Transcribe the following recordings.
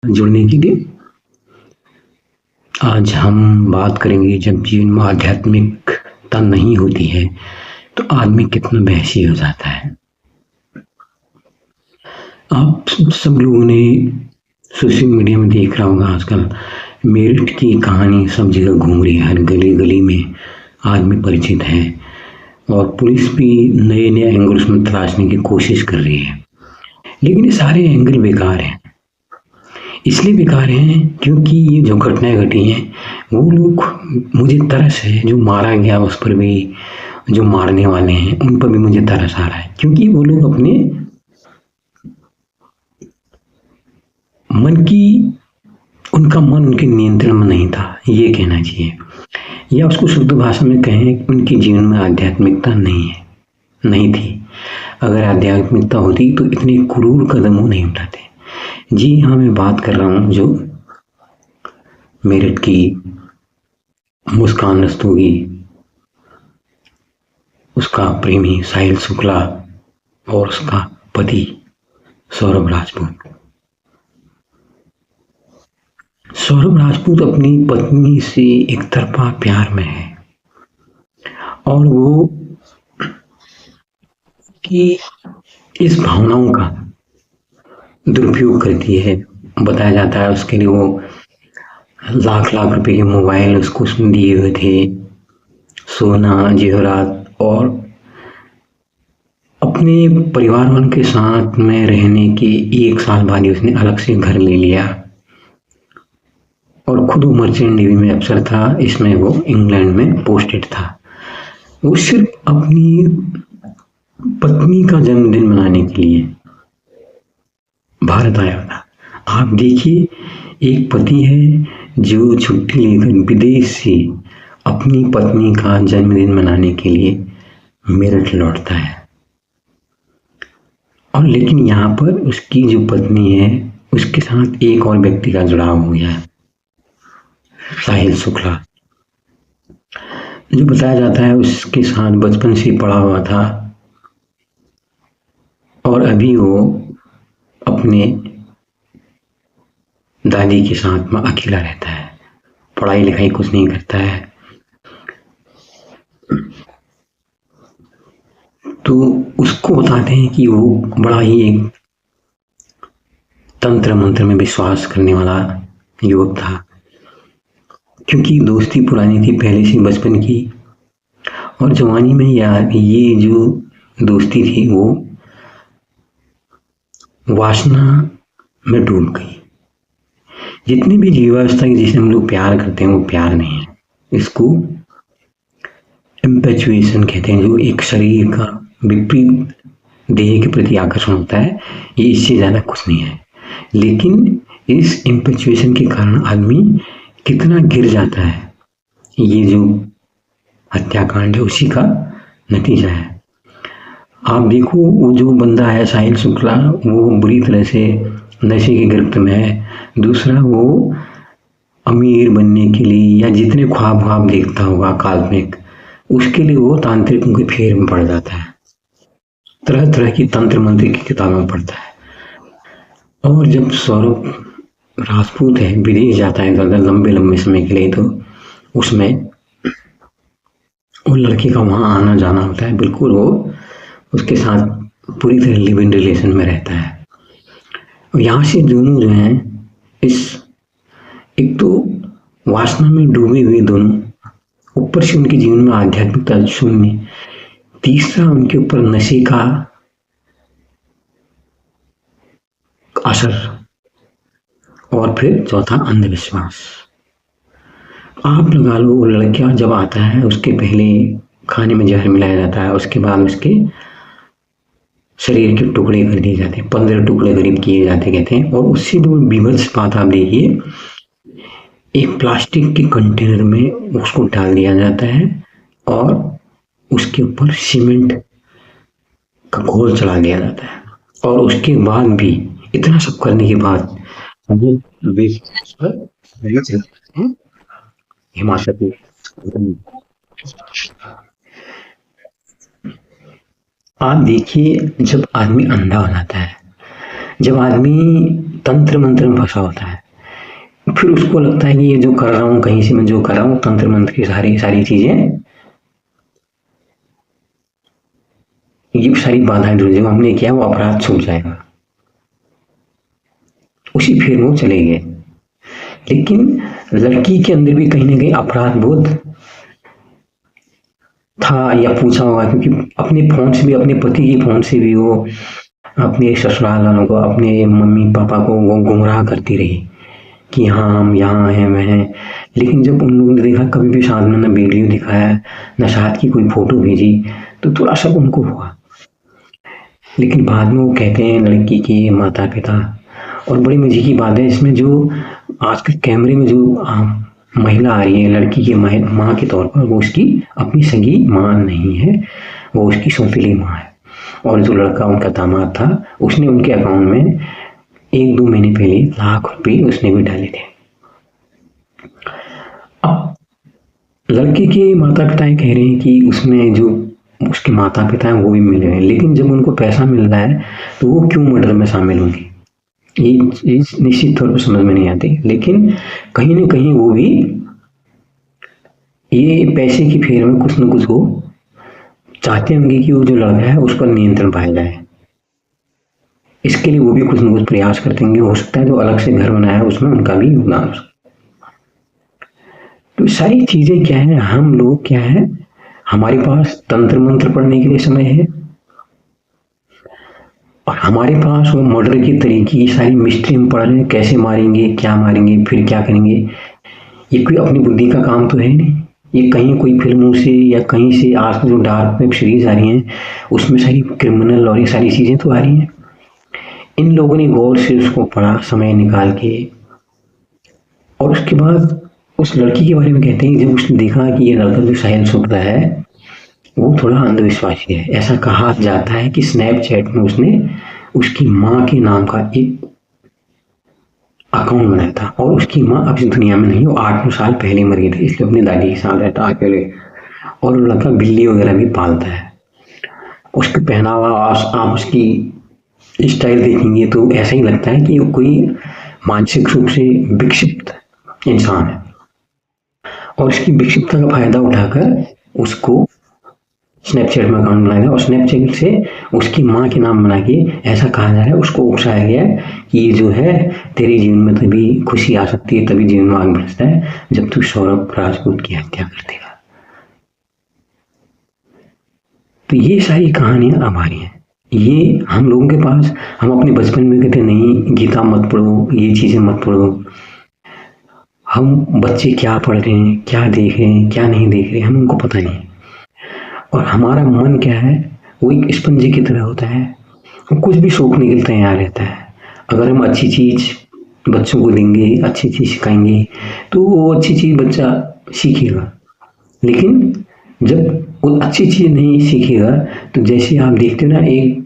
जुड़ने के लिए। आज हम बात करेंगे जब जीवन में आध्यात्मिकता नहीं होती है तो आदमी कितना बहसी हो जाता है। आप सब लोगों ने सोशल मीडिया में देख रहा होगा आजकल मेरठ की कहानी सब जगह घूम रही है, हर गली गली में आदमी परिचित है और पुलिस भी नए नए एंगल उसमें तलाशने की कोशिश कर रही है। लेकिन ये सारे एंगल बेकार हैं। इसलिए बेकार हैं क्योंकि ये जो घटनाएं घटी हैं वो लोग, मुझे तरस है जो मारा गया उस पर भी, जो मारने वाले हैं उन पर भी मुझे तरस आ रहा है, क्योंकि वो लोग अपने मन की, उनका मन उनके नियंत्रण में नहीं था, ये कहना चाहिए, या उसको शुद्ध भाषा में कहें उनके जीवन में आध्यात्मिकता नहीं थी। अगर आध्यात्मिकता होती तो इतने क्रूर कदम वो नहीं उठाते। जी हाँ, मैं बात कर रहा हूँ जो मेरठ की मुस्कान रस्तोगी, उसका प्रेमी साहिल शुक्ला और उसका पति सौरभ राजपूत। सौरभ राजपूत अपनी पत्नी से एक तरफा प्यार में है और वो कि इस भावनाओं का दुरुपयोग करती है। बताया जाता है उसके लिए वो लाख लाख रुपए के मोबाइल उसको उसने दिए हुए थे, सोना जेवरात, और अपने परिवार वालों के साथ में रहने के 1 साल बाद ही उसने अलग से घर ले लिया और खुद वो मर्चेंट नेवी में अफसर था। इसमें वो इंग्लैंड में पोस्टेड था। वो सिर्फ अपनी पत्नी का जन्मदिन मनाने के लिए भारत आया था। आप देखिए, एक पति है जो छुट्टी लेकर विदेश से अपनी पत्नी का जन्मदिन मनाने के लिए मेरठ लौटता है, और लेकिन यहाँ पर उसकी जो पत्नी है उसके साथ एक और व्यक्ति का जुड़ाव हो गया है, साहिल शुक्ला, जो बताया जाता है उसके साथ बचपन से पढ़ा हुआ था और अभी वो अपने दादी के साथ में अकेला रहता है, पढ़ाई लिखाई कुछ नहीं करता है। तो उसको बताते हैं कि वो बड़ा ही एक तंत्र मंत्र में विश्वास करने वाला युवक था, क्योंकि दोस्ती पुरानी थी पहले से बचपन की, और जवानी में ये जो दोस्ती थी वो वासना में डूब गई। जितनी भी जीवावस्था की जिसे हम लोग प्यार करते हैं वो प्यार नहीं है, इसको इम्पैचुएशन कहते हैं, जो एक शरीर का विपरीत देह के प्रति आकर्षण होता है। ये इससे ज़्यादा कुछ नहीं है, लेकिन इस इम्पैचुएशन के कारण आदमी कितना गिर जाता है, ये जो हत्याकांड है उसी का नतीजा है। आप देखो, वो जो बंदा है साहिल शुक्ला, वो बुरी तरह से नशे की गिरफ्त में है। दूसरा, वो अमीर बनने के लिए या जितने ख्वाब देखता होगा काल्पनिक, उसके लिए वो तांत्रिकों के फेर में पड़ जाता है, तरह तरह की तंत्र मंत्र की किताबें पढ़ता है। और जब सौरभ राजपूत है विदेश जाता है ज़्यादा लंबे समय के लिए, तो उसमें वो लड़के का वहाँ आना जाना होता है, बिल्कुल वो उसके साथ पूरी तरह लिव इन रिलेशन में रहता है। और यहाँ से दोनों जो हैं, इस एक तो वासना में डूबे हुए दोनों, ऊपर से उनके जीवन में आध्यात्मिकता शून्य, तीसरा उनके ऊपर नशे का असर, और फिर चौथा अंधविश्वास। आप लगा लो, वो लड़का जब आता है उसके पहले खाने में जहर मिलाया जाता है, उसके बाद उसके शरीर के टुकड़े कर दिए जाते हैं, 15 टुकड़े करीब किए जाते कहते हैं। और उससे भी बीभत्स बात आप देखिए, एक प्लास्टिक के कंटेनर में उसको डाल दिया जाता है और उसके ऊपर सीमेंट का घोल चढ़ा दिया जाता है, और उसके बाद भी, इतना सब करने के बाद हिमाचल, आप देखिए, जब आदमी अंधा हो जाता है, जब आदमी तंत्र मंत्र में फंसा होता है। फिर उसको लगता है कि ये जो कर रहा हूँ, कहीं से मैं जो कर रहा हूँ तंत्र मंत्र की सारी चीजें, ये सारी बाधाएं जो हमने किया वो अपराध छूट जाएगा, उसी फेर में वो चले गए। लेकिन लड़की के अंदर भी कहीं ना कहीं अपराध बोध था, या पूछा होगा, क्योंकि अपने फोन से भी, अपने पति के फोन से भी वो अपने ससुराल वालों को, अपने मम्मी पापा को वो गुमराह करती रही कि हाँ हम यहाँ हैं, मैं हैं। लेकिन जब उन लोगों ने देखा कभी भी साथ में ना वीडियो दिखाया, ना साथ की कोई फोटो भेजी, तो थोड़ा शक उनको हुआ। लेकिन बाद में वो कहते हैं लड़की के माता पिता, और बड़ी मजे की बात है इसमें, जो आजकल कैमरे में जो महिला आ रही है लड़की की माँ के तौर पर, वो उसकी अपनी सगी माँ नहीं है, वो उसकी सौतेली माँ है। और जो लड़का उनका दामाद था, उसने उनके अकाउंट में 1-2 महीने पहले लाख रुपए उसने भी डाले थे। अब लड़के के माता पिता कह रहे हैं कि उसमें जो उसके माता पिता हैं वो भी मिले हैं, लेकिन जब उनको पैसा मिल रहा है तो वो क्यों मर्डर में शामिल होंगे, ये चीज निश्चित तौर पर समझ में नहीं आती। लेकिन कहीं ना कहीं वो भी ये पैसे की फेर में कुछ न कुछ वो चाहते होंगे कि वो जो लड़का है उस पर नियंत्रण पाया जाए। इसके लिए वो भी कुछ न कुछ प्रयास करते होंगे। हो सकता है जो अलग से घर बनाया है उसमें उनका भी योगदान हो सकता है। तो सारी चीजें क्या है, हम लोग क्या है, हमारे पास तंत्र मंत्र पढ़ने के लिए समय है, और हमारे पास वो मर्डर की तरीके की सारी मिस्ट्री हम पढ़ रहे हैं, कैसे मारेंगे, क्या मारेंगे, फिर क्या करेंगे। ये कोई अपनी बुद्धि का काम तो है नहीं, ये कहीं कोई फिल्मों से या कहीं से आज जो डार्क वेब सीरीज आ रही हैं उसमें सारी क्रिमिनल और ये सारी चीजें तो आ रही हैं। इन लोगों ने गौर से उसको पढ़ा समय निकाल के, और उसके बाद उस लड़की के बारे में कहते हैं जब उसने देखा कि ये लड़का जो साहिल शुक्ला है वो थोड़ा अंधविश्वासी है। ऐसा कहा जाता है कि स्नैपचैट में उसने उसकी माँ के नाम का एक अकाउंट बनाया था, और उसकी माँ अब इस दुनिया में नहीं, वो 8-9 साल पहले मर गई थी, इसलिए अपनी दादी के साथ रहता अकेले। और वो लड़का बिल्ली वगैरह भी पालता है। उसके पहनावा, आप उसकी स्टाइल देखेंगे तो ऐसा ही लगता है कि वो कोई मानसिक रूप से विक्षिप्त इंसान है, और इसकी विक्षिप्तता का फायदा उठाकर उसको स्नैपचैट में अकाउंट बनाया गया, और स्नैपचैट से उसकी माँ के नाम बना के ऐसा कहा जा रहा है, उसको उकसाया गया कि ये जो है तेरे जीवन में तभी खुशी आ सकती है, तभी जीवन में आगे बढ़ता है जब तू सौरभ राजपूत की हत्या कर देगा। तो ये सारी कहानियां हमारी हैं। ये हम लोगों के पास, हम अपने बचपन में कहते नहीं गीता मत पढ़ो, ये चीजें मत पढ़ो। हम बच्चे क्या पढ़ रहे हैं, क्या देख रहे हैं, क्या नहीं देख रहे हैं, हम उनको पता नहीं। और हमारा मन क्या है, वो एक स्पंजी की तरह होता है, वो कुछ भी सोखने के लिए तैयार रहता है। अगर हम अच्छी चीज बच्चों को देंगे, अच्छी चीज सिखाएंगे, तो वो अच्छी चीज बच्चा सीखेगा। लेकिन जब वो अच्छी चीज नहीं सीखेगा, तो जैसे आप देखते हो ना, एक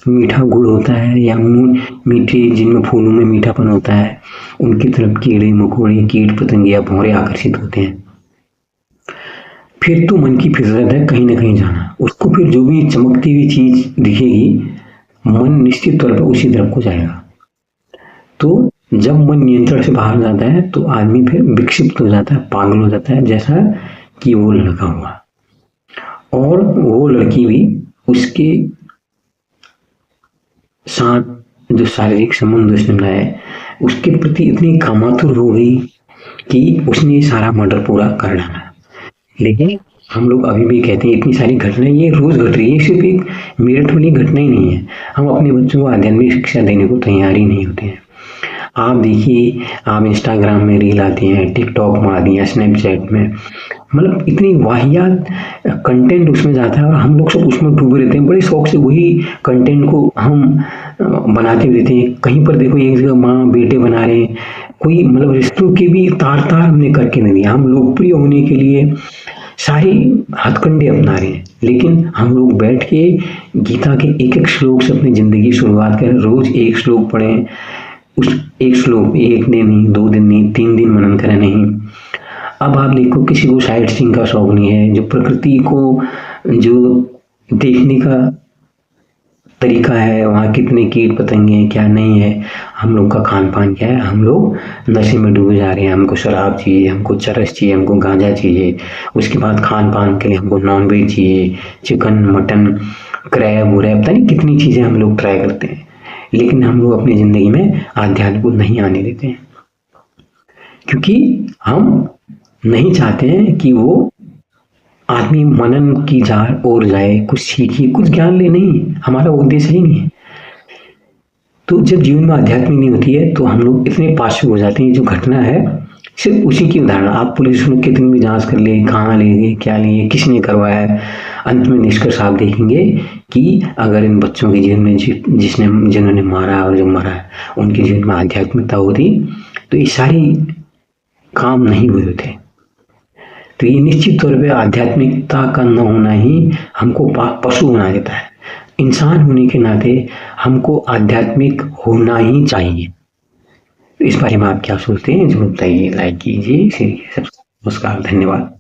मीठा गुड़ होता है या मीठे जिनमें फूलों में मीठापन होता है, उनकी तरफ कीड़े मकोड़े, कीट पतंगे या भौरे आकर्षित होते हैं। फिर तो मन की फितरत है कहीं ना कहीं जाना, उसको फिर जो भी चमकती हुई चीज दिखेगी, मन निश्चित तौर पर उसी तरफ को जाएगा। तो जब मन नियंत्रण से बाहर जाता है तो आदमी फिर विक्षिप्त हो जाता है, पागल हो जाता है, जैसा कि वो लड़का हुआ। और वो लड़की भी उसके साथ जो शारीरिक संबंध उसने बनाया, उसके प्रति इतनी कामातुर हो गई कि उसने सारा मर्डर पूरा कर डाला। लेकिन हम लोग अभी भी कहते हैं इतनी सारी घटनाएं ये रोज घट रही है, सिर्फ एक मेरठ वाली घटना ही नहीं है। हम अपने बच्चों को आध्यात्मिक शिक्षा देने को तैयार ही नहीं होते हैं। आप देखिए, आप इंस्टाग्राम में रील आती हैं, टिकटॉक में आती हैं, स्नैपचैट में, मतलब इतनी वाहियात कंटेंट उसमें जाता है, और हम लोग सब उसमें डूबे रहते हैं। बड़े शौक से वही कंटेंट को हम बनाते रहते हैं। कहीं पर देखो एक जगह माँ बेटे बना रहे हैं, कोई मतलब रिश्तों के भी तार तार हमने करके नहीं दिया। हम लोकप्रिय होने के लिए सारी हथकंडे अपना रहे हैं, लेकिन हम लोग बैठ के गीता के एक एक श्लोक से अपनी जिंदगी की शुरुआत करें। रोज एक श्लोक पढ़ें, उस एक श्लोक एक दिन नहीं, 2 दिन नहीं, 3 दिन मनन करें नहीं। अब आप देखो, किसी को साइट सीइंग का शौक नहीं है, जो प्रकृति को जो देखने का तरीका है, वहाँ कितने कीट पतंगे हैं, क्या नहीं है, हम लोग का खान पान क्या है। हम लोग नशे में डूबे जा रहे हैं। हमको शराब चाहिए, हमको चरस चाहिए, हमको गांजा चाहिए। उसके बाद खान पान के लिए हमको नॉनवेज चाहिए, चिकन मटन क्रैब वरैब, पता नहीं कितनी चीज़ें हम लोग ट्राई करते हैं, लेकिन हम लोग अपनी ज़िंदगी में आध्यात्म को नहीं आने देते हैं, क्योंकि हम नहीं चाहते हैं कि वो आदमी मनन की ओर जाए, कुछ सीखे, कुछ ज्ञान ले। नहीं, हमारा उद्देश्य ही नहीं है। तो जब जीवन में आध्यात्म नहीं होती है तो हम लोग इतने पाशु हो जाते हैं। जो घटना है सिर्फ उसी की उदाहरण, आप पुलिस में कितनी भी जांच कर ले, कहाँ ले गए, क्या लिए, किसने करवाया है, अंत में निष्कर्ष आप देखेंगे कि अगर इन बच्चों के जीवन में जिन्होंने मारा और जो मरा है उनके जीवन में आध्यात्मिकता होती तो ये सारी काम नहीं हुए थे। तो ये निश्चित तौर पे आध्यात्मिकता का न होना ही हमको पशु बना देता है। इंसान होने के नाते हमको आध्यात्मिक होना ही चाहिए। इस बारे में आप क्या सोचते हैं जरूर बताइए, लाइक कीजिए, शेयर कीजिए। नमस्कार, धन्यवाद।